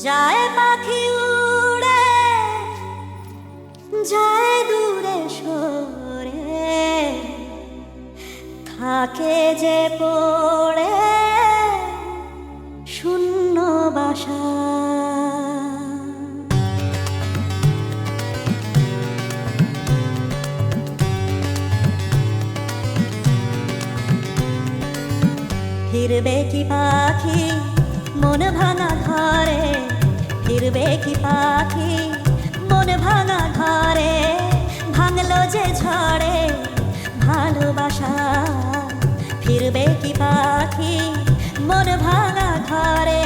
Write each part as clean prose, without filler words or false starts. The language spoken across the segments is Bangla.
যায় পাখি উড়ে যায় দূরে সরে, থাকে যে পড়ে শূন্য বাসা। ফিরবে কি পাখি মন ভাঙা ঘরে, ফিরবে কি পাখি মন ভাঙা ঘরে, ভাঙলো যে ঝড়ে ভালোবাসা। ফিরবে কি পাখি মন ভাঙা ঘরে,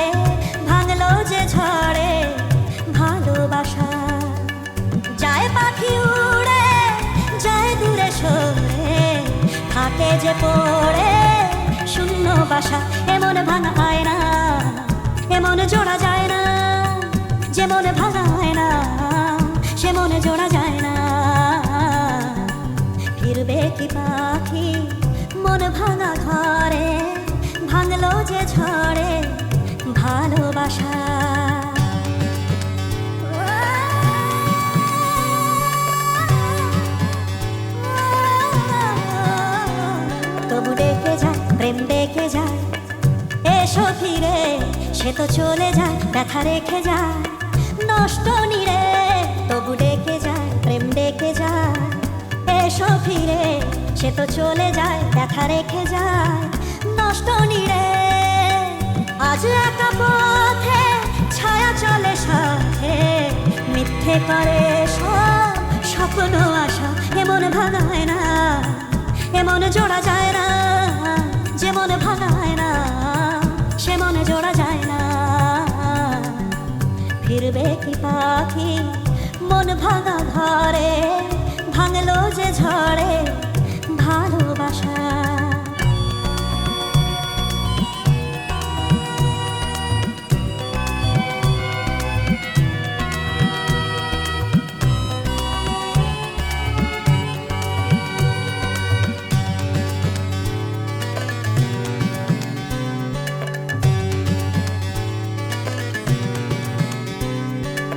ভাঙলো যে ঝড়ে ভালোবাসা। যায় পাখি উড়ে যায় দূরে সরে, থাকে যে পড়ে শূন্য বাসা। এমন ভাঙা হয় না, এমন জোড়া যায় না, যেমন ভাঙা হয় না সে মনে জোড়া যায় না। ফিরবে কি পাখি মন ভাঙা ঘরে, ভাঙলো যে ঝড়ে ভালোবাসা। তবু ডেকে যায় প্রেম ডেকে যায়, এসো ফিরে সে তো চলে যায় ব্যথা রেখে যায় নষ্ট নিরে। তবু ডেকে যায় প্রেম ডেকে যায়, এসো ফিরে সে তো চলে যায় ব্যথা রেখে যায় নষ্ট নিরে। আজ একা পথে ছায়া চলে সাথে, মিথ্যে করে সব স্বপ্ন আশা। এমন ভাঙা হয় না, এমন জোড়া যায় না, যেমন ভাঙা হয় না সে মনে জোড়া যায় না। ফিরবে কি পাখি মন ভাঙা ঘরে, ভাঙলো যে ঝড়ে ভালোবাসা।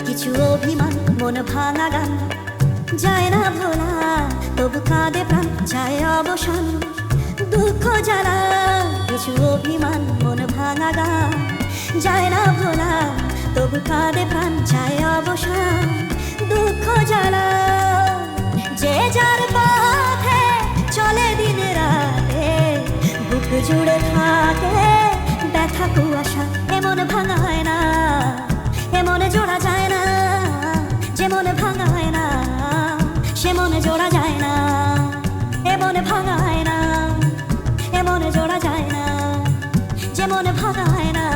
কিছু অভিমান মন ভাঙা গান যায় না ভোলা, তবু কাঁদে প্রাণ যায় অবসান দুঃখ জ্বালা। কিছু অভিমান মন ভাঙা গান যায় না ভোলা, তবু কাঁদে প্রাণ যায় অবসান দুঃখ জ্বালা। যে যার পথে চলে দিন রাতে, বুক জুড়ে থাকে ব্যথা কুয়াশা। এমন ভাঙা হয় না, এমন জোড়া যায় না, যেমন ভাঙা হয় না সে মনে জোড়া যায় না। এমন ভাঙা হয় না, এমন জোড়া যায় না, যেমন ভাঙা হয় না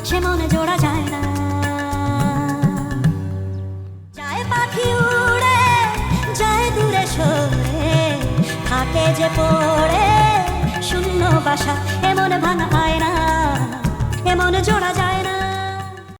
সে মনে জোড়া যায় না। যায় পাখি উড়ে যায় দূরে সরে, থাকে যে পড়ে শূন্য বাসা। এমন ভাঙা হয় না, এমন জোড়া যায় না,